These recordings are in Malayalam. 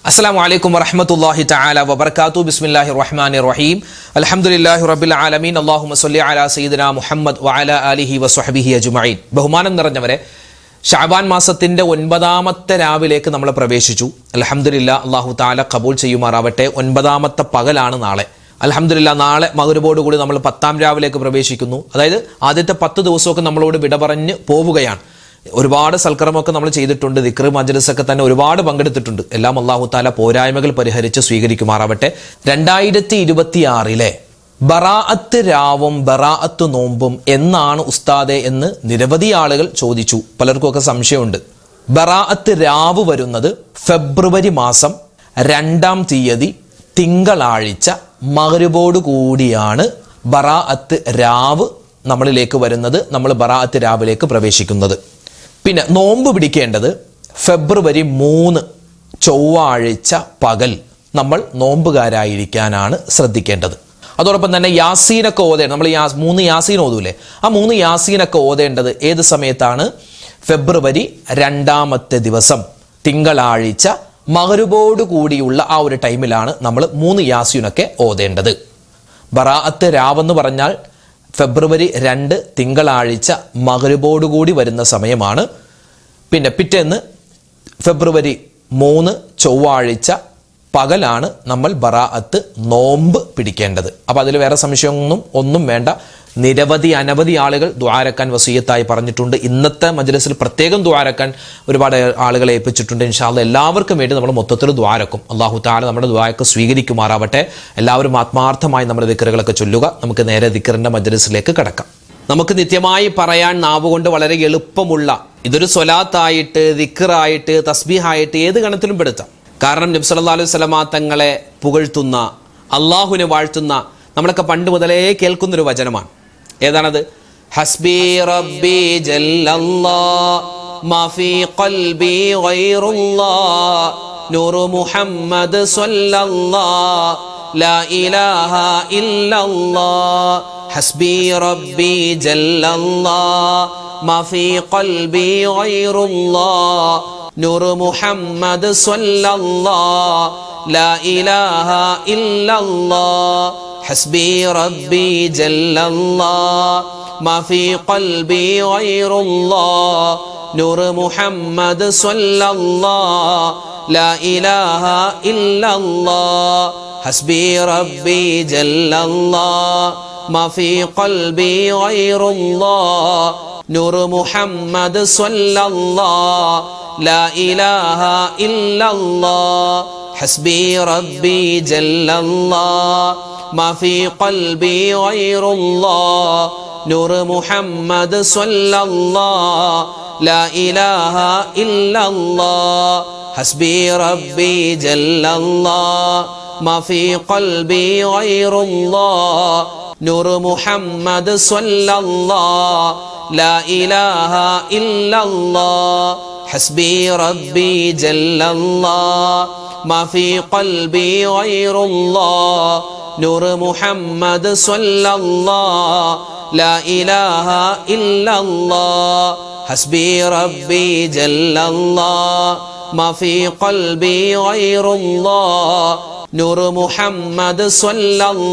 അസ്സലാമു അലൈക്കും വറഹ്മത്തുള്ളാഹി തആല വബറകാതുഹു. ബിസ്മില്ലാഹിർ റഹ്മാനിർ റഹീം. അൽഹംദുലില്ലാഹി റബ്ബിൽ ആലമീൻ. അല്ലാഹുമ്മ സ്വല്ലി അലാ സയ്യിദിനാ മുഹമ്മദ് വഅലാ ആലിഹി വസ്വഹ്ബിഹി അജ്മഈൻ. ബഹുമാനം നിറഞ്ഞവരെ, ശഅബാൻ മാസത്തിന്റെ 9ാമത്തെ രാവിലേക്ക് നമ്മൾ പ്രവേശിച്ചു. അൽഹംദുലില്ലാഹ്, അല്ലാഹു തആല ഖബൂൽ ചെയ്യുമാറാവട്ടെ. 9ാമത്തെ പകലാണ് നാളെ. അൽഹംദുലില്ലാഹ്, നാളെ മഗ്‌രിബോടുകൂടി നമ്മൾ 10ാം രാവിലേക്ക് പ്രവേശിക്കുന്നു. അതായത് ആദ്യത്തെ 10 ദിവസമൊക്കെ നമ്മളോട് വിട പറഞ്ഞ് പോവുകയാണ്. ഒരുപാട് സൽക്കർമ്മമൊക്കെ നമ്മൾ ചെയ്തിട്ടുണ്ട്. ദിക്ർ മജ്‌ലിസൊക്കെ തന്നെ ഒരുപാട് പങ്കെടുത്തിട്ടുണ്ട്. എല്ലാം അല്ലാഹു തആല പോരായ്മകൾ പരിഹരിച്ച് സ്വീകരിക്കുമാറാവട്ടെ. 2026 ബറാഅത്ത് രാവും ബറാഅത്ത് നോമ്പും എന്നാണ് ഉസ്താദെ എന്ന് നിരവധി ആളുകൾ ചോദിച്ചു. പലർക്കുമൊക്കെ സംശയമുണ്ട്. ബറാഅത്ത് രാവ് വരുന്നത് ഫെബ്രുവരി മാസം 2-ാം തീയതി തിങ്കളാഴ്ച മഗ്‌രിബോട് കൂടിയാണ് ബറാഅത്ത് രാവ് നമ്മളിലേക്ക് വരുന്നത്. നമ്മൾ ബറാഅത്ത് രാവിലേക്ക് പ്രവേശിക്കുന്നത്. പിന്നെ നോമ്പ് പിടിക്കേണ്ടത് ഫെബ്രുവരി 3 ചൊവ്വാഴ്ച പകൽ നമ്മൾ നോമ്പുകാരായിരിക്കാനാണ് ശ്രദ്ധിക്കേണ്ടത്. അതോടൊപ്പം തന്നെ യാസീനൊക്കെ ഓതേണ്ടത്, നമ്മൾ 3 യാസീൻ ഓതൂലേ, ആ 3 യാസീനൊക്കെ ഓതേണ്ടത് ഏത് സമയത്താണ്? ഫെബ്രുവരി 2-ാമത്തെ ദിവസം തിങ്കളാഴ്ച മഗ്‌രിബോട് കൂടിയുള്ള ആ ഒരു ടൈമിലാണ് നമ്മൾ 3 യാസീനൊക്കെ ഓതേണ്ടത്. ബറാഅത്ത് രാവെന്ന് പറഞ്ഞാൽ ഫെബ്രുവരി 2 തിങ്കളാഴ്ച മഗ്‌രിബോട് കൂടി വരുന്ന സമയമാണ്. പിന്നെ പിറ്റേന്ന് ഫെബ്രുവരി 3 ചൊവ്വാഴ്ച പകലാണ് നമ്മൾ ബറാഅത്ത് നോമ്പ് പിടിക്കേണ്ടത്. അപ്പോൾ അതിൽ വേറെ സംശയമൊന്നും വേണ്ട. അനവധി ആളുകൾ ദുആരക്കാൻ വസിയത്തായി പറഞ്ഞിട്ടുണ്ട്. ഇന്നത്തെ മജ്‌ലിസിൽ പ്രത്യേകം ദുആരക്കാൻ ഒരുപാട് ആളുകളെ ഏൽപ്പിച്ചിട്ടുണ്ട്. ഇൻഷാ അല്ലാഹ് എല്ലാവർക്കും വേണ്ടി നമ്മൾ മൊത്തത്തിൽ ദുആരക്കും. അല്ലാഹു തആല നമ്മുടെ ദുആയൊക്കെ സ്വീകരിക്കുമാറാവട്ടെ. എല്ലാവരും ആത്മാർത്ഥമായി നമ്മുടെ ദിക്റുകളൊക്കെ ചൊല്ലുക. നമുക്ക് നേരെ ദിക്റിന്റെ മജ്‌ലിസിലേക്ക് കടക്കാം. നമുക്ക് നിത്യമായി പറയാൻ നാവുകൊണ്ട് വളരെ എളുപ്പമുള്ള ഇതൊരു സ്വലാത്തായിട്ട്, ദിക്റായിട്ട്, തസ്ബീഹായിട്ട് ഏത് ഗണത്തിലും പെടുത്താം. കാരണം നബി സല്ലല്ലാഹു അലൈഹി വസല്ലമ തങ്ങളെ പുകഴ്ത്തുന്ന, അള്ളാഹുവിനെ വാഴ്ത്തുന്ന നമ്മളൊക്കെ പണ്ട് മുതലേ കേൾക്കുന്നൊരു വചനമാണ്. ഏതാണത്? ഹസ്ബി റബ്ബി ജല്ലല്ലാഹ് മാ ഫീ ഖൽബി ഗൈറുല്ലാഹ് നൂറു മുഹമ്മദ് സ്വല്ലല്ലാഹ് ലാ ഇലാഹ ഇല്ലല്ലാഹ്. ഹസ്ബി റബ്ബി ജല്ലല്ലാഹ് മാ ഫീ ഖൽബി ഗൈറുല്ലാഹ് നൂറു മുഹമ്മദ് സ്വല്ലല്ലാഹ് ലാ ഇലാഹ ഇല്ലല്ലാഹ്. ഹസ്ബി റബ്ബി ജല്ലല്ലാഹ് മാ ഫീ ഖൽബി ഗൈറുല്ലാഹ് നൂറ് മുഹമ്മദ് സ്വല്ലല്ലാഹ് ലാ ഇലാഹ ഇല്ലല്ലാഹ്. ഹസ്ബി റബ്ബി ജല്ലല്ലാഹ് മാ ഫീ ഖൽബി ഗൈറുല്ലാഹ് നൂറ് മുഹമ്മദ് സ്വല്ലല്ലാഹ് ലാ ഇലാഹ ഇല്ലല്ലാഹ്. ഹസ്ബി റബ്ബി ജല്ലല്ലാഹ് മാ ഫീ ഖൽബി ഗൈറുല്ലാഹ് നൂറ് മുഹമ്മദ് സ്വല്ലല്ലാഹ് ലാ ഇലാഹ ഇല്ലല്ലാഹ്. ഹസ്ബി റബ്ബി ജല്ലല്ലാഹ് മാ ഫീ ഖൽബി ഗൈറുല്ലാഹ് നൂറ് മുഹമ്മദ് സ്വല്ലല്ലാഹ് ലാ ഇലാഹ ഇല്ലല്ലാഹ്. ഹസ്ബി റബ്ബി ജല്ലല്ലാഹ് മാ ഫീ ഖൽബി ഗൈറുല്ലാഹ് നൂറ് മുഹമ്മദ് സ്വല്ലല്ലാഹ് ലാ ഇലാഹ ഇല്ലല്ലാഹ്. ഹസ്ബി റബ്ബി ജല്ലല്ലാഹ് മാ ഫീ ഖൽബി ഗൈറുല്ലാഹ് നൂറ് മുഹമ്മദ് സ്വല്ലല്ലാഹ്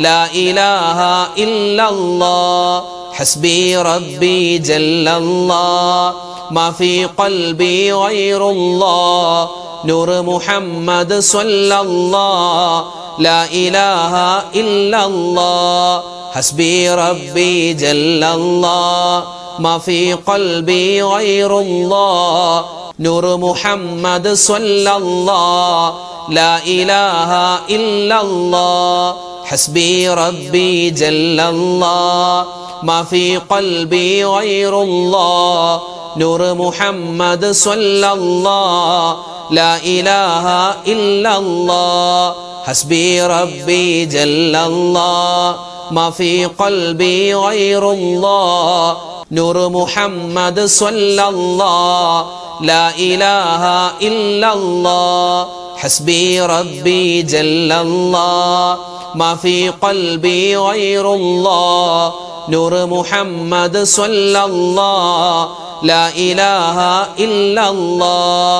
ലാ ഇലാഹ ഇല്ലല്ലാഹ്. ഹസ്ബി റബ്ബി ജല്ലല്ലാഹ് മാ ഫീ ഖൽബി ഗൈറുല്ലാഹ് നൂറ് മുഹമ്മദ് സ്വല്ലല്ലാഹ് ലാ ഇലാഹ ഇല്ലല്ലാഹ്. ഹസ്ബി റബ്ബി ജല്ലല്ലാഹ് മാ ഫീ ഖൽബി ഗൈറുല്ലാഹ് നൂറ് മുഹമ്മദ് സ്വല്ലല്ലാഹ് ലാ ഇലാഹ ഇല്ലല്ലാഹ്. ഹസ്ബി റബ്ബി ജല്ലല്ലാഹ് മാ ഫീ ഖൽബി ഗൈറുല്ലാഹ് നൂറ് മുഹമ്മദ് സ്വല്ലല്ലാഹ് ലാ ഇലാഹ ഇല്ലല്ലാഹ്. ഹസ്ബി റബ്ബി ജല്ലല്ലാഹ് മാ ഫീ ഖൽബി ഗൈറുല്ലാഹ് നൂറ് മുഹമ്മദ് സ്വല്ലല്ലാഹ് ലാ ഇലാഹ ഇല്ലല്ലാഹ്. ഹസ്ബി റബ്ബി ജല്ലല്ലാഹ് മാ ഫീ ഖൽബി ഗൈറുല്ലാഹ് നൂറ് മുഹമ്മദ് സ്വല്ലല്ലാഹ് ലാ ഇലാഹ ഇല്ലല്ലാഹ്.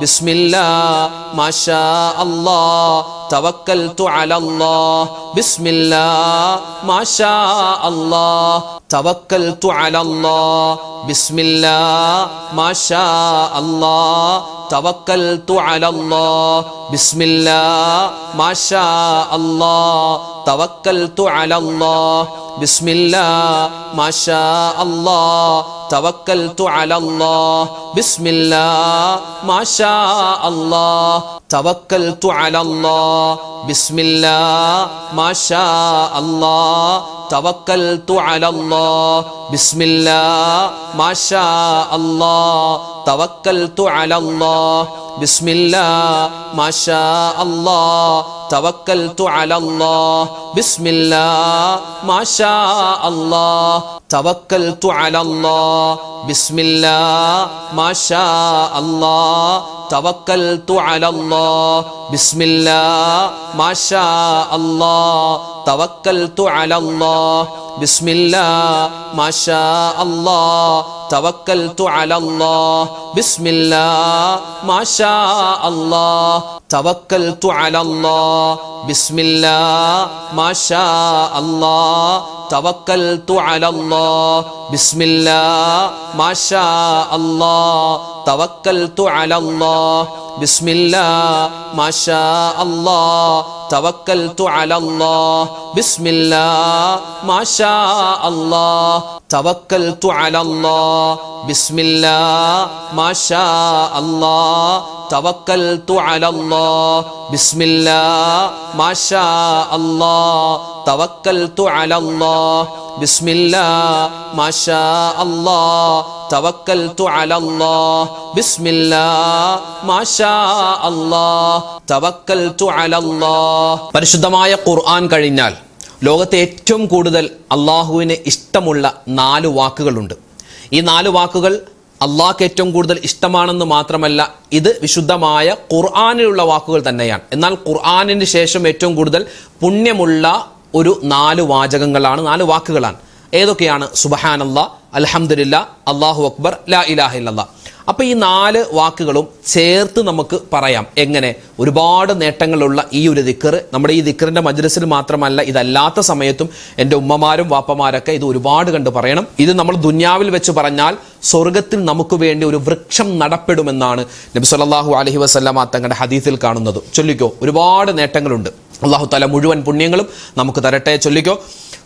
ബിസ്മില്ലാഹ് മാഷാ അല്ലാഹ് തവക്കൽതു അലല്ലാഹ് ബിസ്മില്ലാഹ് മാഷാ അല്ലാഹ് തവക്കൽതു അലല്ലാഹ് ബിസ്മില്ലാഹ് മാഷാ അല്ലാഹ് തവക്കൽതു അലല്ലാഹ് ബിസ്മില്ലാഹ് മാഷാ അല്ലാഹ് തവക്കൽതു അലല്ലാഹ് ബിസ്മില്ലാഹ് മാഷാ അല്ലാഹ് തവക്കൽതു അലല്ലാഹ് ബിസ്മില്ലാഹ് മാഷാ അല്ലാഹ് തവക്കൽതു അലല്ലാഹ് ബിസ്മില്ലാഹ് മാഷാ അല്ലാഹ് തവക്കൽതു അലല്ലാഹ് ബിസ്മില്ലാഹ് മാഷാ അല്ലാഹ് തവക്കൽതു അലല്ലാഹ് ബിസ്മില്ലാഹ് മാഷാ അല്ലാഹ് തവക്കൽതു അലല്ലാഹ് ബിസ്മില്ലാഹ് മാഷാ അല്ലാഹ് തവക്കൽതു അലല്ലാഹ് ബിസ്മില്ലാഹ് മാഷാ അല്ലാഹ് തവക്കൽതു അലല്ലാഹ് ബിസ്മില്ലാഹ് മാഷാ അല്ലാഹ് തവക്കൽതു അലല്ലാഹ് ബിസ്മില്ലാഹ് മാഷാ അല്ലാഹ് തവക്കൽതു അലല്ലാഹ് ബിസ്മില്ലാഹ് മാഷാ അല്ലാഹ് തവക്കൽതു അലല്ലാഹ് ബിസ്മില്ലാഹ് മാഷാ അല്ലാഹ് തവക്കൽതു അലല്ലാഹ് ബിസ്മില്ലാഹ് മാഷാ അല്ലാഹ് തവക്കൽതു അലല്ലാഹ് ബിസ്മില്ലാഹ് മാഷാ അല്ലാഹ് തവക്കൽതു അലല്ലാഹ് ബിസ്മില്ലാഹ് മാഷാ അല്ലാഹ് തവക്കൽതു അലല്ലാഹ് ബിസ്മില്ലാഹ് മാഷാ അല്ലാഹ് തവക്കൽതു അലല്ലാഹ് ബിസ്മില്ലാഹ് മാഷാ അല്ലാഹ് തവക്കൽതു അലല്ലാഹ് ബിസ്മില്ലാഹ് മാഷാ അല്ലാഹ് തവക്കൽതു അലല്ലാഹ് ബിസ്മില്ലാഹ് മാഷാ അല്ലാഹ് തവക്കൽതു അലല്ലാഹ്. പരിശുദ്ധമായ ഖുർആൻ കഴിഞ്ഞാൽ ലോകത്തെ ഏറ്റവും കൂടുതൽ അള്ളാഹുവിന് ഇഷ്ടമുള്ള 4 വാക്കുകളുണ്ട്. ഈ 4 വാക്കുകൾ അള്ളാഹ്ക്ക് ഏറ്റവും കൂടുതൽ ഇഷ്ടമാണെന്ന് മാത്രമല്ല, ഇത് വിശുദ്ധമായ ഖുർആനിലുള്ള വാക്കുകൾ തന്നെയാണ്. എന്നാൽ ഖുർആനിന് ശേഷം ഏറ്റവും കൂടുതൽ പുണ്യമുള്ള ഒരു 4 വാചകങ്ങളാണ്, 4 വാക്കുകളാണ്. ഏതൊക്കെയാണ്? സുബ്ഹാനല്ലാഹ്, അൽഹംദുലില്ലാഹ്, അല്ലാഹു അക്ബർ, ലാ ഇലാഹ ഇല്ലല്ലാഹ്. അപ്പോൾ ഈ 4 വാക്കുകളും ചേർത്ത് നമുക്ക് പറയാം. എങ്ങനെ? ഒരുപാട് നേട്ടങ്ങളുള്ള ഈ ഒരു ദിക്ർ നമ്മുടെ ഈ ദിക്റിന്റെ മജ്ലിസിൽ മാത്രമല്ല, ഇതല്ലാത്ത സമയത്തും എൻ്റെ ഉമ്മമാരും വാപ്പമാരൊക്കെ ഇത് ഒരുപാട് കണ്ട് പറയണം. ഇത് നമ്മൾ ദുനിയാവിൽ വെച്ച് പറഞ്ഞാൽ സ്വർഗത്തിൽ നമുക്ക് വേണ്ടി ഒരു വൃക്ഷം നടപ്പെടുമെന്നാണ് നബി സല്ലല്ലാഹു അലൈഹി വസല്ലമ തങ്ങളുടെ ഹദീസിൽ കാണുന്നത്. ചൊല്ലിക്കോ, ഒരുപാട് നേട്ടങ്ങളുണ്ട്. അല്ലാഹു തആല മുഴുവൻ പുണ്യങ്ങളും നമുക്ക് തരട്ടെ. ചൊല്ലിക്കോ,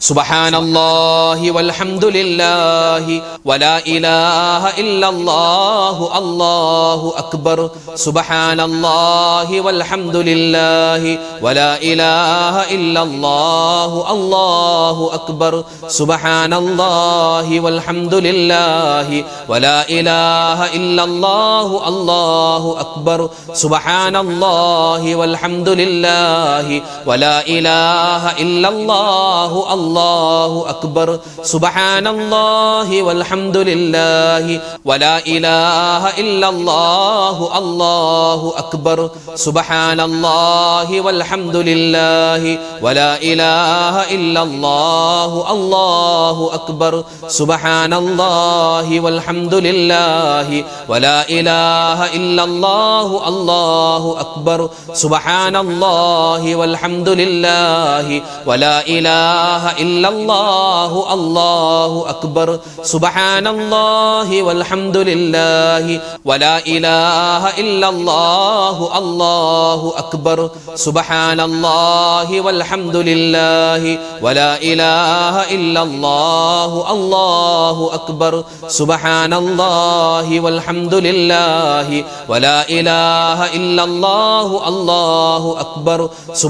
സുബ്ഹാനല്ലാഹി വൽഹംദുലില്ലാഹി വലാ ഇലാഹ ഇല്ലല്ലാഹു അല്ലാഹു അക്ബർ. സുബ്ഹാനല്ലാഹി വൽഹംദുലില്ലാഹി വലാ ഇലാഹ ഇല്ലല്ലാഹു അല്ലാഹു അക്ബർ. സുബ്ഹാനല്ലാഹി വൽഹംദുലില്ലാഹി വലാ ഇലാഹ ഇല്ലല്ലാഹു അല്ലാഹു അക്ബർ. സുബ്ഹാനല്ലാഹി വൽഹംദുലില്ലാഹി വലാ ഇലാഹ ഇല്ലല്ലാഹു അല്ലാഹു അക്ബർ. സുബ്ഹാനല്ലാഹി വൽഹംദുലില്ലാഹി വലാ ഇലാഹ ഇല്ലല്ലാഹു അല്ലാഹു അക്ബർ. സുബ്ഹാനല്ലാഹി വൽഹംദുലില്ലാഹി വലാ ഇലാഹ ഇല്ലല്ലാഹു അല്ലാഹു അക്ബർ. സുബ്ഹാനല്ലാഹി വൽഹംദുലില്ലാഹി വലാ ഇലാഹ ഇല്ലല്ലാഹു അല്ലാഹു അക്ബർ. സുബ്ഹാനല്ലാഹി വൽഹംദുലില്ലാഹി വലാ ഇലാഹ ഇല്ലല്ലാഹു അല്ലാഹു അക്ബർ. സുബ്ഹാനല്ലാഹി വൽഹംദുലില്ലാഹി വലാ ഇലാഹ ഇല്ലല്ലാഹു അല്ലാഹു അക്ബർ. സുബ്ഹാനല്ലാഹി വൽഹംദുലില്ലാഹി വലാ ഇലാഹ ഇല്ലല്ലാഹു അല്ലാഹു അക്ബർ. സുബ്ഹാനല്ലാഹി വൽഹംദുലില്ലാഹി വലാ ഇലാഹ ഇല്ലല്ലാഹു അല്ലാഹു അക്ബർ.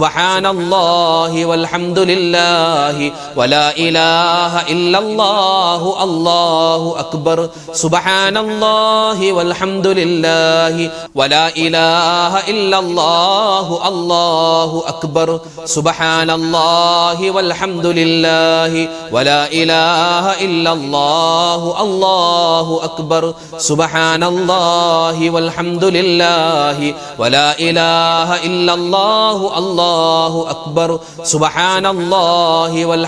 സുബ്ഹാനല്ലാഹി വൽഹംദുലില്ലാഹി വലാ ഇലാഹ ഇല്ലല്ലാഹു അല്ലാഹു അക്ബർ. സുബ്ഹാനല്ലാഹി വൽഹംദുലില്ലാഹി വലാ ഇലാഹ ഇല്ലല്ലാഹു അല്ലാഹു അക്ബർ. സുബ്ഹാനല്ലാഹി വൽഹംദുലില്ലാഹി വലാ ഇലാഹ ഇല്ലല്ലാഹു അല്ലാഹു അക്ബർ. സുബ്ഹാനല്ലാഹി വൽഹംദുലില്ലാഹി വലാ ഇലാഹ ഇല്ലല്ലാഹു അല്ലാഹു അക്ബർ. സുബ്ഹാനല്ലാഹി വൽഹംദുലില്ലാഹി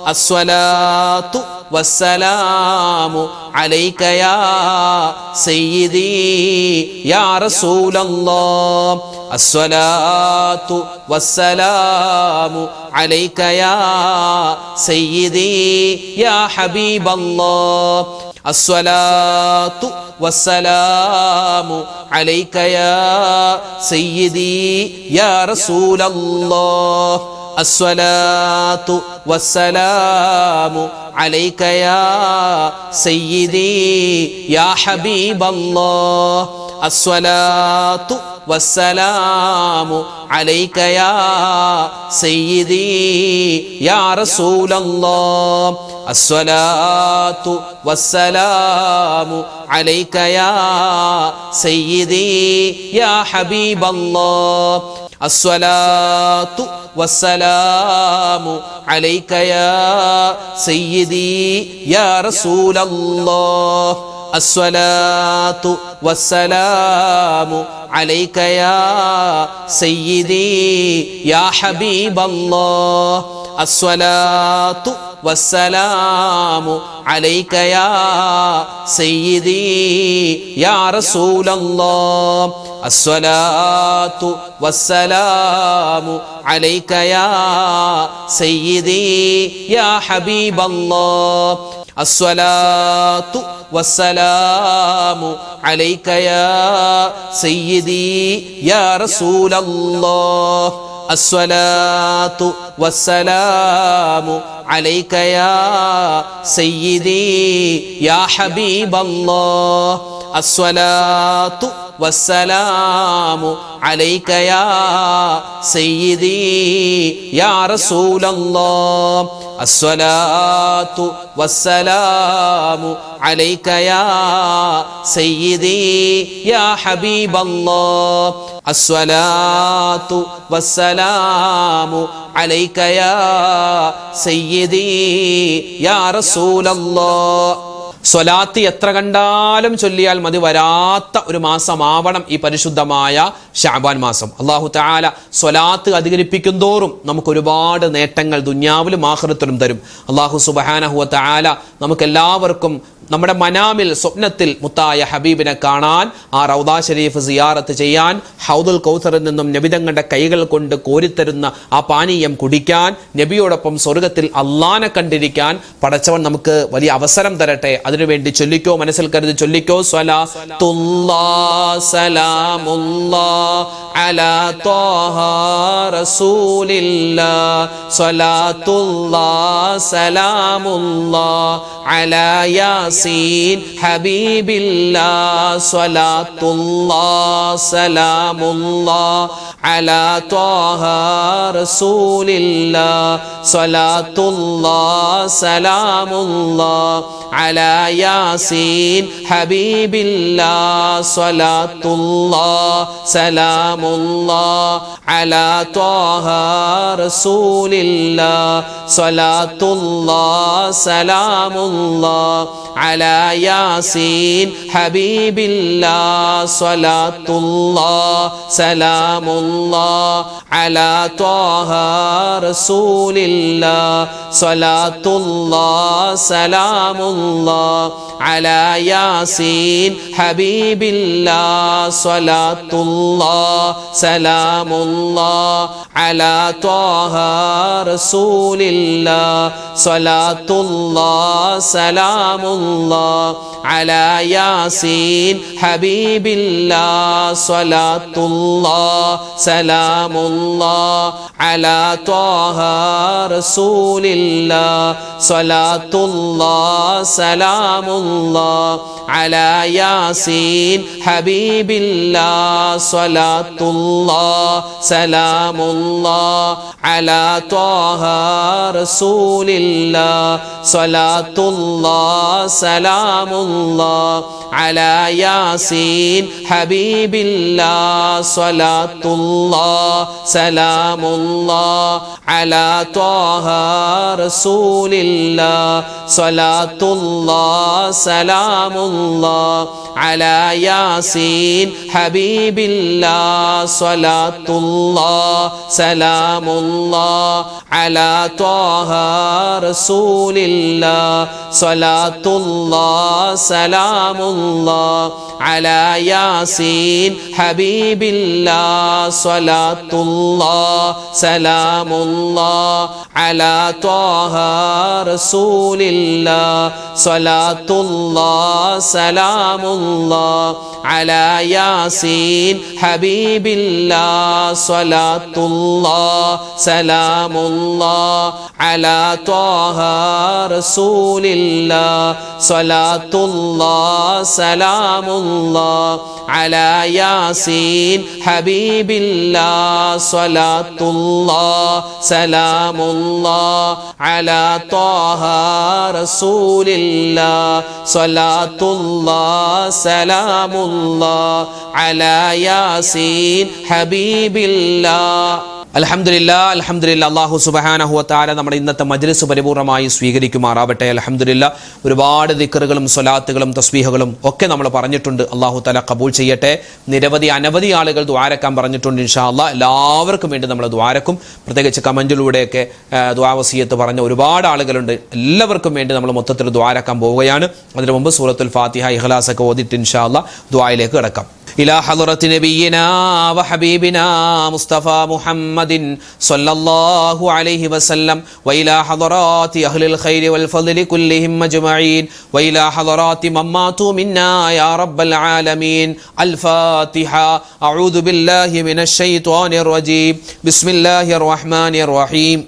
അസ്സലാത്തു വസ്സലാമു അലൈക യാ സയ്യിദി യാ റസൂലല്ലാഹ് അസ്സലാത്തു വസ്സലാമു അലൈക യാ സയ്യിദി യാ ഹബീബല്ലാഹ് അസ്സലാത്തു വസ്സലാമു അലൈക യാ സയ്യിദി യാ റസൂലല്ലാഹ് അസ്സലാത്തു വസ്സലാമു അലൈക യാ സയ്യിദി യാ ഹബീബല്ലാഹ് അസ്സലാത്തു വസ്സലാമു അലൈക യാ സയ്യിദി യാ റസൂലല്ലാഹ് അസ്സലാത്തു വസ്സലാമു അലൈക യാ സയ്യിദി യാ ഹബീബല്ലാഹ് അസ്സലാത്തു വസ്സലാമു അലൈക യാ സയ്യിദി യാ റസൂലല്ലാഹ് അസ്സലാത്തു വസ്സലാമു അലൈക യാ സയ്യിദി യാ ഹബീബല്ലാഹ് അസ്സലാത്തു വസ്സലാമു അലൈക യാ സയ്യിദി യാ റസൂലല്ലാഹ് അസ്സലാത്തു വസ്സലാമു അലൈക യാ സയ്യിദി യാ ഹബീബല്ലാഹ് അസ്സലാത്തു വസ്സലാമു അലൈക യാ സയ്യിദി യാ റസൂലല്ലാഹ് അസ്സലാത്തു വസ്സലാമു അലൈക യാ സയ്യിദി യാ ഹബീബല്ലാഹ് അസ്സലാത്തു വസ്സലാമു അലൈക യാ സയ്യിദി യാ റസൂലല്ലാഹ് അസ്സലാത്തു വസ്സലാമു അലൈക യാ സയ്യിദി യാ ഹബീബല്ലാഹ് അസ്സലാത്തു വസ്സലാമു അലൈക യാ സയ്യിദി യാ റസൂലല്ലാഹ്. സ്വലാത്ത് എത്ര കണ്ടാലും ചൊല്ലിയാൽ മതി വരാത്ത ഒരു മാസമാവണം ഈ പരിശുദ്ധമായ ശഅബാൻ മാസം. അല്ലാഹു തആല സ്വലാത്ത് അധികരിപ്പിക്കും തോറും നമുക്ക് ഒരുപാട് നേട്ടങ്ങൾ ദുനിയാവിലും ആഖിറത്തിലും തരും. അല്ലാഹു സുബ്ഹാനഹു വ തആല നമുക്ക് എല്ലാവർക്കും നമ്മുടെ മനാമിൽ സ്വപ്നത്തിൽ മുത്തായ ഹബീബിനെ കാണാൻ, ആ റൗദാ ഷരീഫ് സിയാറത്ത് ചെയ്യാൻ, ഹൗദുൽ കൗസറിൽ നിന്നും നബിതങ്ങളുടെ കൈകൾ കൊണ്ട് കോരിത്തരുന്ന ആ പാനീയം കുടിക്കാൻ, നബിയോടൊപ്പം സ്വർഗത്തിൽ അള്ളാനെ കണ്ടിരിക്കാൻ പടച്ചവൻ നമുക്ക് വലിയ അവസരം തരട്ടെ. അതിനുവേണ്ടി ചൊല്ലിക്കോ, മനസ്സിൽ കരുതി ചൊല്ലിക്കോ. സ്വലാത്തുല്ലാഹ് സലാമുല്ലാഹ് അലാ ത്വാഹ റസൂലില്ലാഹ് സ്വലാത്തുല്ലാഹ് സലാമുല്ലാഹ് അലാ യാസീൻ ഹബീബില്ലാഹ് സ്വലാത്തുല്ലാഹ് സലാമുല്ലാഹ് അലാ ത്വാഹ റസൂലില്ലാഹ് സ്വലാത്തുല്ലാഹ് സലാമുല്ലാഹ് അലാ യാസീൻ ഹബീബില്ലാഹ് സ്വലാത്തുല്ലാഹ് സലാമുല്ലാഹ് അലാ ത്വാഹ റസൂലില്ലാഹ് സ്വലാത്തുല്ലാഹ് സലാമുല്ലാഹ് അലാ യാസീൻ ഹബീബില്ലാഹ് സ്വലാത്തുല്ലാഹ് സലാമുല്ലാഹ് അലാ ത്വാഹ റസൂലില്ലാഹ് സ്വലാത്തുല്ലാഹ് സലാമുല്ലാഹ് അലാ യാസീൻ ഹബീബില്ലാഹ് സ്വലാത്തുല്ലാഹ് സലാമുല്ലാഹ് അലാ ത്വാഹ റസൂലില്ലാഹ് സ്വലാത്തുല്ലാഹ് സലാമുല്ലാഹ് അലാ യാസീൻ ഹബീബില്ലാഹ് സ്വലാത്തുല്ലാഹ് സലാമുല്ലാഹ് അലാ ത്വാഹ റസൂലില്ലാഹ് സ്വലാത്തുല്ലാഹ് സലാമുല്ലാഹ് അലാ യാസീൻ ഹബീബില്ലാഹ് സ്വലാത്തുല്ലാഹ് സലാമുല്ലാഹ് അലാ ത്വാഹ റസൂലില്ലാഹ് സ്വലാത്തുല്ലാഹ് സലാമുല്ലാഹ് അലാ യാസീൻ ഹബീബില്ലാഹ് സ്വലാത്തുല്ലാഹ് സലാമുല്ലാഹ് അലാ ത്വാഹ റസൂലില്ലാഹ് സ്വലാത്തുല്ലാഹ് സലാമുല്ലാഹ് അലാ യാസീൻ ഹബീബില്ലാഹ് സ്വലാത്തുല്ലാഹ് സലാമുല്ലാഹ് അലാ ത്വാഹ റസൂലില്ലാഹ് സ്വലാത്തുല്ലാഹ് സലാമുല്ലാഹ് അലാ യാസീൻ ഹബീബില്ലാഹ് സ്വലാത്തുല്ലാഹ് സലാമുല്ലാഹ് അലാ ത്വാഹ റസൂലില്ലാഹ് സ്വലാത്തുല്ലാഹ് സലാമുല്ലാഹ് അലാ യാസീൻ ഹബീബില്ലാഹ് സ്വലാത്തുല്ലാഹ് സലാമുല്ലാഹ് അലാ ത്വാഹ റസൂലില്ലാഹ് സ്വലാത്തുല്ലാഹ് സലാമുല്ലാഹ് അലാ യാസീൻ ഹബീബില്ലാഹ് സ്വലാത്തുല്ലാഹ് സലാമുല്ലാഹ് അലാ ത്വാഹ റസൂലില്ലാഹ് സ്വലാത്തുല്ലാഹ് സലാമുല്ലാഹ് അലാ യാസീൻ ഹബീബില്ലാഹ്. അൽഹംദുലില്ലാഹ് അൽഹംദുലില്ലാഹ്. അല്ലാഹു സുബ്ഹാനഹു വ തആല നമ്മുടെ ഇന്നത്തെ മജ്ലിസ് പരിപൂർണമായി സ്വീകരിക്കുമാറാവട്ടെ. അൽഹംദുലില്ലാഹ്. ഒരുപാട് ദിക്റുകളും സ്വലാത്തുകളും തസ്ബീഹുകളും ഒക്കെ നമ്മൾ പറഞ്ഞിട്ടുണ്ട്. അല്ലാഹു തആല ഖബൂൽ ചെയ്യട്ടെ. അനവധി ആളുകൾ ദുആരക്കാൻ പറഞ്ഞിട്ടുണ്ട്. ഇൻഷാ അല്ലാഹ് എല്ലാവർക്കും വേണ്ടി നമ്മൾ ദുആരക്കും. പ്രത്യേകിച്ച് കമന്റിലൂടെയൊക്കെ ദുആ വസിയത്ത് പറഞ്ഞ ഒരുപാട് ആളുകളുണ്ട്. എല്ലാവർക്കും വേണ്ടി നമ്മൾ മൊത്തത്തിൽ ദുആരക്കാൻ പോവുകയാണ്. അതിനു മുമ്പ് സൂറത്തുൽ ഫാത്തിഹ ഇഖ്ലാസ് ഒക്കെ ഓതിയിട്ട് ഇൻഷാ അല്ലാഹ് ദുആയിലേക്ക് കടക്കാം. إلى حضرة نبينا وحبيبنا مصطفى محمد صلى الله عليه وسلم وإلى حضرات أهل الخير والفضل كلهم أجمعين وإلى حضرات من ماتوا منا يا رب العالمين. الفاتحة. أعوذ بالله من الشيطان الرجيم. بسم الله الرحمن الرحيم.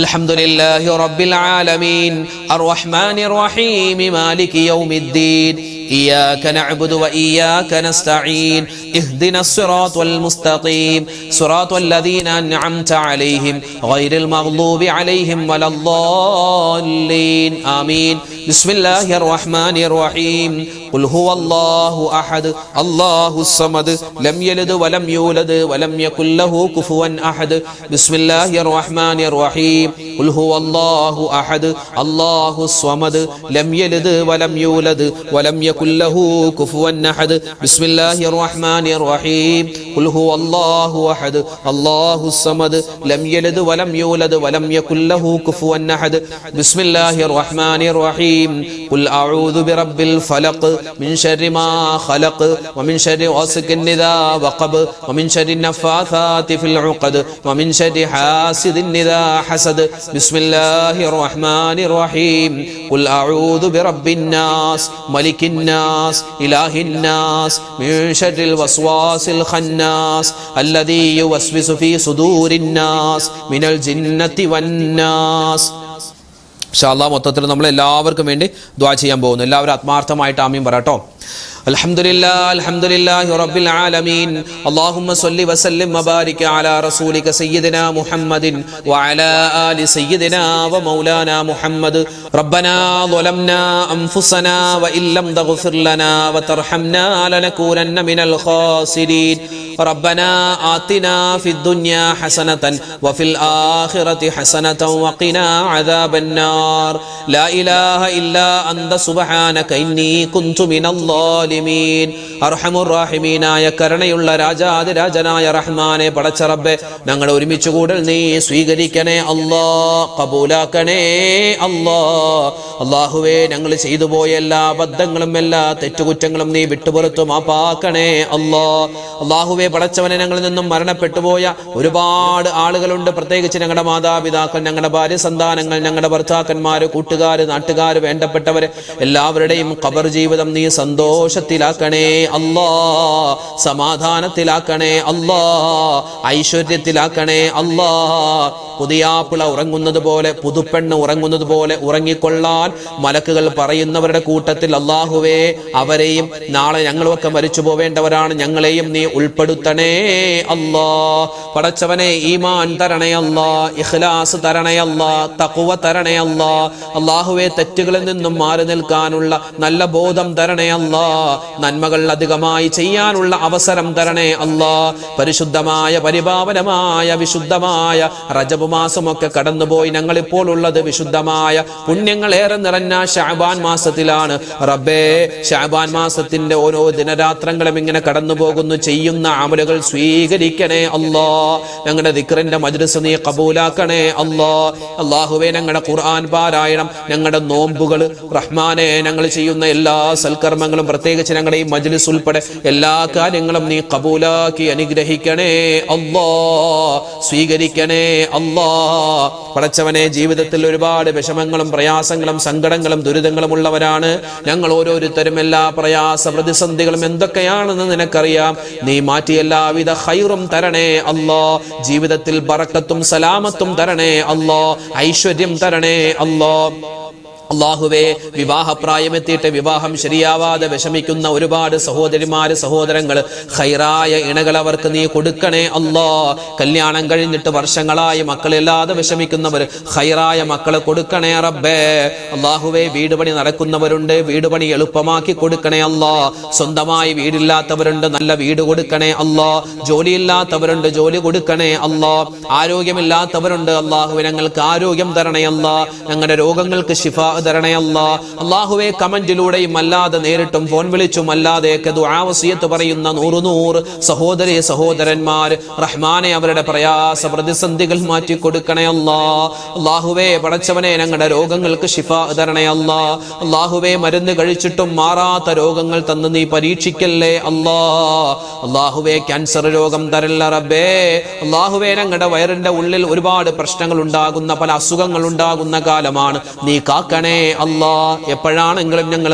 الحمد لله رب العالمين الرحمن الرحيم مالك يوم الدين إياك نعبد وإياك نستعين اهدنا الصراط المستقيم صراط الذين أنعمت عليهم غير المغضوب عليهم ولا الضالين آمين. بسم الله الرحمن الرحيم. قل هو الله أحد الله الصمد لم يلد ولم يولد ولم يكن له كفوا أحد. بسم الله الرحمن الرحيم. قل هو الله أحد الله الصمد لم يلد ولم يولد ولم يكن له كفوا أحد. بسم الله الرحمن الرحيم. قل هو الله أحد الله الصمد لم يلد ولم يولد ولم يكن له كفوا أحد. بسم الله الرحمن الرحيم. قل أعوذ برب الفلق من شر ما خلق ومن شر غاسق إذا وقب ومن شر النفاثات في العقد ومن شر حاسد إذا حسد. بسم الله الرحمن الرحيم. قل أعوذ برب الناس ملك الناس إله الناس من شر الوسواس الخناس الذي يوسوس في صدور الناس من الجنة والناس. ഇൻഷാ അല്ലാഹ് മൊത്തത്തിൽ നമ്മൾ എല്ലാവർക്കും വേണ്ടി ദുആ ചെയ്യാൻ പോകുന്നു. എല്ലാവരും ആത്മാർത്ഥമായിട്ട് ആമീൻ പറയട്ടോ. അൽഹംദുലില്ലാഹി റബ്ബിൽ ആലമീൻ. അല്ലാഹുമ്മ സ്വല്ലി വസല്ലിം വബാരിക് അലാ റസൂലിക സയ്യിദിനാ മുഹമ്മദിൻ വഅലാ ആലി സയ്യിദിനാ വമൗലാനാ മുഹമ്മദ്. റബ്ബനാ ളലംനാ അൻഫുസനാ വഇല്ലം തഗ്ഫിർ ലനാ വതർഹംനാ ലനകൂനന്ന മിനൽ ഖാസിരീൻ. റബ്ബനാ ആതിനാ ഫിദ് ദുനിയാ ഹസനതൻ വഫിൽ ആഖിറതി ഹസനതൻ വഖിനാ അദാബന്നാർ. ലാ ഇലാഹ ഇല്ലാ അൻത സുബ്ഹാനക ഇന്നി കുൻതു മിനൽ ളാലിമീൻ. അർഹമുർ റഹീമീനായ കരുണയുള്ള രാജാതിരാജനായ റഹ്മാനെ പടച്ച റബ്ബേ, ഞങ്ങൾ ഒരുമിച്ച് കൂടൽ നീ സ്വീകരിക്കണേ അല്ലാ, കബൂലാക്കണേ അല്ലാ. അല്ലാഹുവേ, ഞങ്ങൾ ചെയ്തു പോയ എല്ലാ അബദ്ധങ്ങളും എല്ലാ തെറ്റുകുറ്റങ്ങളും നീ വിട്ടുപുറത്തു മാപ്പാക്കണേ അല്ലാ. അല്ലാഹുവേ, പടച്ചവനെ, ഞങ്ങളിൽ നിന്നും മരണപ്പെട്ടു പോയ ഒരുപാട് ആളുകളുണ്ട്. പ്രത്യേകിച്ച് ഞങ്ങളുടെ മാതാപിതാക്കൾ, ഞങ്ങളുടെ ഭാര്യ സന്താനങ്ങൾ, ഞങ്ങളുടെ ഭർത്താക്കന്മാര്, കൂട്ടുകാര്, നാട്ടുകാര്, വേണ്ടപ്പെട്ടവര് എല്ലാവരുടെയും ഖബർ ജീവിതം നീ സന്തോഷത്തിലാക്കണേ അല്ലാ, സമാധാനത്തിലാക്കണേ അല്ലാ, ഐശ്വര്യത്തിലാക്കണേ അല്ലാ. പുതിയാപ്പിള ഉറങ്ങുന്നത് പോലെ, പുതുപ്പെണ്ണ് ഉറങ്ങുന്നത് പോലെ ഉറങ്ങിക്കൊള്ളാൻ മലക്കുകൾ പറയുന്നവരുടെ കൂട്ടത്തിൽ അല്ലാഹുവേ അവരെയും, നാളെ ഞങ്ങളുമൊക്കെ മരിച്ചു പോവേണ്ടവരാണ്, ഞങ്ങളെയും നീ ഉൾപ്പെടുത്തണേ അല്ലാ. പടച്ചവനെ, ഈമാൻ തരണേ അല്ലാ, ഇഖ്ലാസ് തരണേ അല്ലാ, തഖ്വ തരണേ അല്ലാ. അല്ലാഹുവേ, തെറ്റുകളിൽ നിന്നും മാറി നിൽക്കാനുള്ള നല്ല ബോധം തരണേ അല്ലാ. നന്മകൾ അധികമായി ചെയ്യാനുള്ള അവസരം തരണേ അല്ലാ. പരിശുദ്ധമായ പരിപാവനമായ വിശുദ്ധമായ റജബ് മാസമൊക്കെ കടന്നുപോയി. ഞങ്ങളിപ്പോൾ ഉള്ളത് വിശുദ്ധമായ പുണ്യങ്ങളേറെ നിറഞ്ഞ ശഅബാൻ മാസത്തിലാണ്. റബ്ബേ, ശഅബാൻ മാസത്തിന്റെ ഓരോ ദിനരാത്രങ്ങളും ഇങ്ങനെ കടന്നു പോകുന്നു. ചെയ്യുന്ന അമലുകൾ സ്വീകരിക്കണേ അല്ലാ. ഞങ്ങളുടെ ദിക്റിന്റെ മജ്ലിസ് നീ ഖബൂലാക്കണേ അല്ലാ. അല്ലാഹുവേ, ഞങ്ങളുടെ ഖുർആൻ പാരായണം, ഞങ്ങളുടെ നോമ്പുകൾ, റഹ്മാനെ, ഞങ്ങൾ ചെയ്യുന്ന എല്ലാ സൽക്കർമ്മങ്ങളും, പ്രത്യേകിച്ച് ഞങ്ങളുടെ ഈ മജ്ലിസ് ഉൾപ്പെടെ എല്ലാ കാര്യങ്ങളും നീ ഖബൂലാക്കി അനുഗ്രഹിക്കണേ അല്ലാ. സ്വീകരിക്കണേ അല്ലാ. പടച്ചവനെ, ജീവിതത്തിൽ ഒരുപാട് വിഷമങ്ങളും പ്രയാസങ്ങളും സങ്കടങ്ങളും ദുരിതങ്ങളും ഉള്ളവരാണ് ഞങ്ങൾ ഓരോരുത്തരും. എല്ലാ പ്രയാസ പ്രതിസന്ധികളും എന്തൊക്കെയാണെന്ന് നിനക്കറിയാം. നീ മാറ്റി എല്ലാവിധ ഖൈറും തരണേ അല്ലാ. ജീവിതത്തിൽ ബറക്കത്തും സലാമത്തും തരണേ അല്ലാ. ഐശ്വര്യം തരണേ അല്ലാ. അല്ലാഹുവേ, വിവാഹപ്രായമെത്തിയിട്ട് വിവാഹം ശരിയാവാതെ വിഷമിക്കുന്ന ഒരുപാട് സഹോദരിമാര് സഹോദരങ്ങൾ, ഖൈറായ ഇണകൾ അവർക്ക് നീ കൊടുക്കണേ അല്ലാ. കല്യാണം കഴിഞ്ഞിട്ട് വർഷങ്ങളായി മക്കളില്ലാതെ വിഷമിക്കുന്നവർ, ഖൈറായ മക്കളെ കൊടുക്കണേ റബ്ബേ. അല്ലാഹുവേ, വീട് പണി നടക്കുന്നവരുണ്ട്, വീട് പണി എളുപ്പമാക്കി കൊടുക്കണേ അല്ലാ. സ്വന്തമായി വീടില്ലാത്തവരുണ്ട്, നല്ല വീട് കൊടുക്കണേ അല്ലാ. ജോലിയില്ലാത്തവരുണ്ട്, ജോലി കൊടുക്കണേ അല്ലാ. ആരോഗ്യമില്ലാത്തവരുണ്ട്, അല്ലാഹുവേ, ഞങ്ങൾക്ക് ആരോഗ്യം തരണേ അല്ലാ. ഞങ്ങളുടെ രോഗങ്ങൾക്ക് ശിഫ തരണേ അല്ലാ. അല്ലാഹുവേ, കമന്റിലൂടെയും അല്ലാതെ നേരിട്ടും ഫോൺ വിളിച്ചും അല്ലാതെയൊക്കെ ദുആ വസിയത്ത് പറയുന്ന നൂറ് സഹോദരി സഹോദരന്മാർ, റഹ്മാനെ, അവരുടെ പ്രയാസ പ്രതിസന്ധികൾ മാറ്റി കൊടുക്കണേ അല്ലാ. അല്ലാഹുവേ, പടച്ചവനെ, ഞങ്ങളുടെ രോഗങ്ങൾക്ക് ശിഫ തരണേ അല്ലാ. അല്ലാഹുവേ, മരുന്ന് കഴിച്ചിട്ടും മാറാത്ത രോഗങ്ങൾ തന്ന് നീ പരീക്ഷിക്കല്ലേ അല്ലാ. അല്ലാഹുവേ, ക്യാൻസർ രോഗം തരല്ല റബ്ബേ. അല്ലാഹുവേ, ഞങ്ങളുടെ വയറിന്റെ ഉള്ളിൽ ഒരുപാട് പ്രശ്നങ്ങൾ ഉണ്ടാകുന്ന, പല അസുഖങ്ങൾ ഉണ്ടാകുന്ന കാലമാണ്. നീ കാക്കണേ അല്ലാ. എപ്പോഴാണെങ്കിലും ഞങ്ങൾ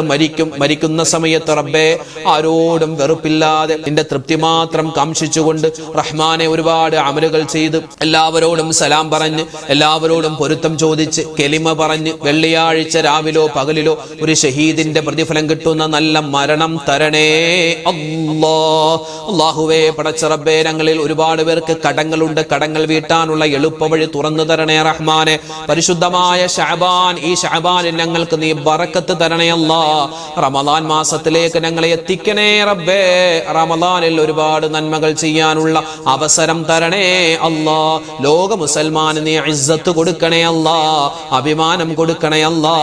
മരിക്കുന്ന സമയത്ത് റബ്ബേ, ആരോടും വെറുപ്പില്ലാതെ നിന്റെ തൃപ്തി മാത്രം കാംക്ഷിച്ചുകൊണ്ട് റഹ്മാനെ ഒരുപാട് അമലുകൾ ചെയ്ത് എല്ലാവരോടും സലാം പറഞ്ഞ് എല്ലാവരോടും പൊരുത്തം ചോദിച്ച് കെലിമ പറഞ്ഞ് വെള്ളിയാഴ്ച രാവിലോ പകലിലോ ഒരു ഷഹീദിന്റെ പ്രതിഫലം കിട്ടുന്ന നല്ല മരണം തരണേ അല്ലാ. അല്ലാഹുവേ, പടച്ച റബ്ബേ, ഞങ്ങളിൽ ഒരുപാട് പേർക്ക് കടങ്ങളുണ്ട്. കടങ്ങൾ വീട്ടാനുള്ള എളുപ്പവഴി തുറന്നു തരണേ റഹ്മാനെ. പരിശുദ്ധമായ ശഅബാൻ, ഈ ശഅബാനിൽ ഞങ്ങൾക്ക് നീ ബറക്കത്ത് തരണേ അല്ലാ. റമളാൻ മാസത്തിലേക്ക് ഞങ്ങളെ എത്തിക്കണേ റബ്ബേ. റമളാനിൽ ഒരുപാട് നന്മകൾ ചെയ്യാനുള്ള അവസരം തരണേ അല്ലാ. ലോക മുസൽമാന് നീ ഇസ്സത്ത് കൊടുക്കണേ അല്ലാ. അഭിമാനം കൊടുക്കണേ അല്ലാ.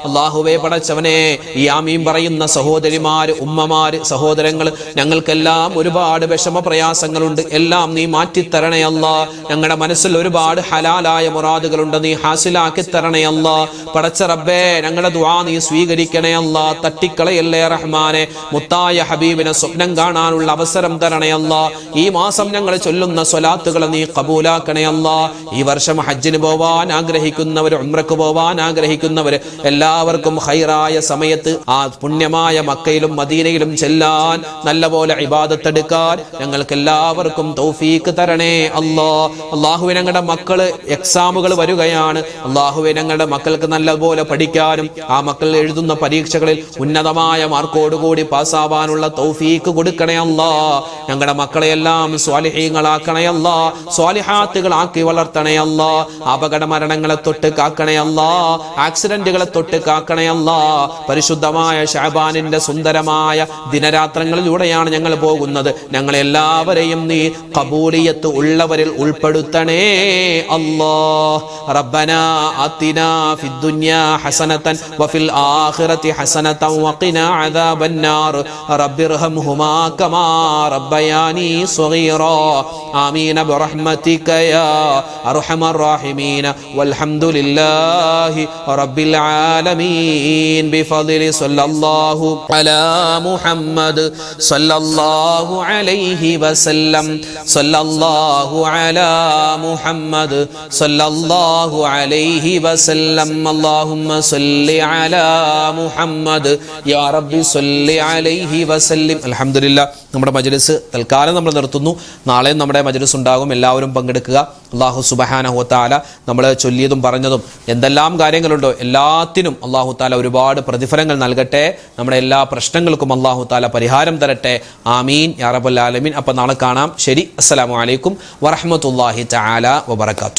അല്ലാഹുവേ, പടച്ചവനെ, ഈ ആമീൻ പറയുന്ന സഹോദരിമാര്, ഉമ്മമാര്, സഹോദരങ്ങൾ, ഞങ്ങൾക്കെല്ലാം ഒരുപാട് വിഷമ പ്രയാസങ്ങളുണ്ട്. എല്ലാം നീ മാറ്റിത്തരണേ അല്ലാ. ഞങ്ങളുടെ മനസ്സിൽ ഒരുപാട് ഹലാലായ മുറാദുകളുണ്ട്. നീ ഹാസിലാക്കി തരണേ അല്ലാ. പടച്ച റബ്ബേ, ഞങ്ങളുടെ ദുആ നീ സ്വീകരിക്കണേ അല്ലാ. തട്ടിക്കളയല്ലേ റഹ്മാനെ. മുത്തായ ഹബീബിനെ സ്വപ്നം കാണാനുള്ള അവസരം തരണേ അല്ലാ. ഈ മാസം ഞങ്ങൾ ചൊല്ലുന്ന സ്വലാത്തുകൾ നീ ഖബൂലാക്കണേ അല്ലാ. ഈ വർഷം ഹജ്ജിന് പോവാൻ ആഗ്രഹിക്കുന്നവർ, ഉംറക്ക് പോവാൻ ആഗ്രഹിക്കുന്നവർ എല്ലാവർക്കും ഖൈറായ സമയത്ത് ആ പുണ്യമായ മക്കയിലും മദീനയിലും ചെല്ലാൻ, നല്ലപോലെ ഇബാദത്ത് എടുക്കാൻ ഞങ്ങൾക്ക് എല്ലാവർക്കും തൗഫീഖ് തരണേ അല്ലാ. അല്ലാഹുവേ, ഞങ്ങളുടെ മക്കള് എക്സാമുകൾ വരികയാണ്. അല്ലാഹുവേ, ഞങ്ങളുടെ മക്കൾക്ക് നല്ലപോലെ പഠിക്കാനും ആ മക്കൾ എഴുതുന്ന പരീക്ഷകളിൽ ഉന്നതമായ മാർക്കോടുകൂടി പാസ്സാവാനുള്ള തൗഫീഖ് കൊടുക്കണേ അല്ലാ. ഞങ്ങളുടെ മക്കളെയെല്ലാം സ്വാലിഹീങ്ങളാക്കണേ അല്ലാ. സ്വാലിഹാത്തുകളാക്കി വളർത്തണേ അല്ലാ. അപകട മരണങ്ങളെ തൊട്ട് കാക്കണേ അല്ലാ. ആക്സിഡന്റുകളെ തൊട്ട് കാക്കണേ അല്ലാ. പരിശുദ്ധമായ ശഅബാനിന്റെ സുന്ദരമായ ദിനരാത്രങ്ങളിലൂടെയാണ് ഞങ്ങൾ പോകുന്നത്. ഞങ്ങളെല്ലാവരെയും നീ ഖബൂലിയത്ത് ഉള്ളവരിൽ ഉൾപ്പെടുത്തണേ അല്ലാ. റബ്ബനാ ആതിനാ ഫിദ്ദുനിയാ ഹസനതൻ വഫിൽ ആഖിറതി ഹസനതൻ വഖിനാ അദാബന്നാർ. റബ്ബിർഹംഹുമാ കമാ റബ്ബയാനി സ്വഗീറാ. ആമീൻ ബിറഹ്മതിക യാ അർഹമർ റഹീമീൻ. വൽഹംദുലില്ലാഹി റബ്ബിൽ ആലമീൻ. ബിഫദ്ലി സല്ലല്ലാഹു അലാ മുഹമ്മദ് സല്ലല്ലാഹു അലൈഹി വസല്ലം. സല്ലല്ലാഹു അലാ മുഹമ്മദ് സല്ലല്ലാഹു അലൈഹി വസല്ലം. അല്ലാഹുമ്മ സല്ലി അലാ മുഹമ്മദ് യാ റബ്ബി സല്ലി അലൈഹി വസല്ലം. അൽഹംദുലില്ലാഹ്, നമ്മുടെ മജ്ലിസ് തൽക്കാലം നമ്മൾ നിർത്തുന്നു. നാളെ നമ്മുടെ മജ്ലിസ് ഉണ്ടാകും. എല്ലാവരും പങ്കെടുക്കുക. അല്ലാഹു സുബ്ഹാനഹു വ തആല നമ്മൾ ചൊല്ലിയതും പറഞ്ഞതും എന്തെല്ലാം കാര്യങ്ങളുണ്ടോ എല്ലാത്തിനും അല്ലാഹു തആല ഒരുപാട് പ്രതിഫലങ്ങൾ നൽകട്ടെ. നമ്മുടെ എല്ലാ പ്രശ്നങ്ങൾക്കും അല്ലാഹു തആല പരിഹാരം തരട്ടെ. ആമീൻ യാ റബ്ബൽ ആലമീൻ. അപ്പോൾ നാളെ കാണാം. ശരി, അസ്സലാമു അലൈക്കും വറഹ്മത്തുള്ളാഹി തആല വബറകാതുഹു.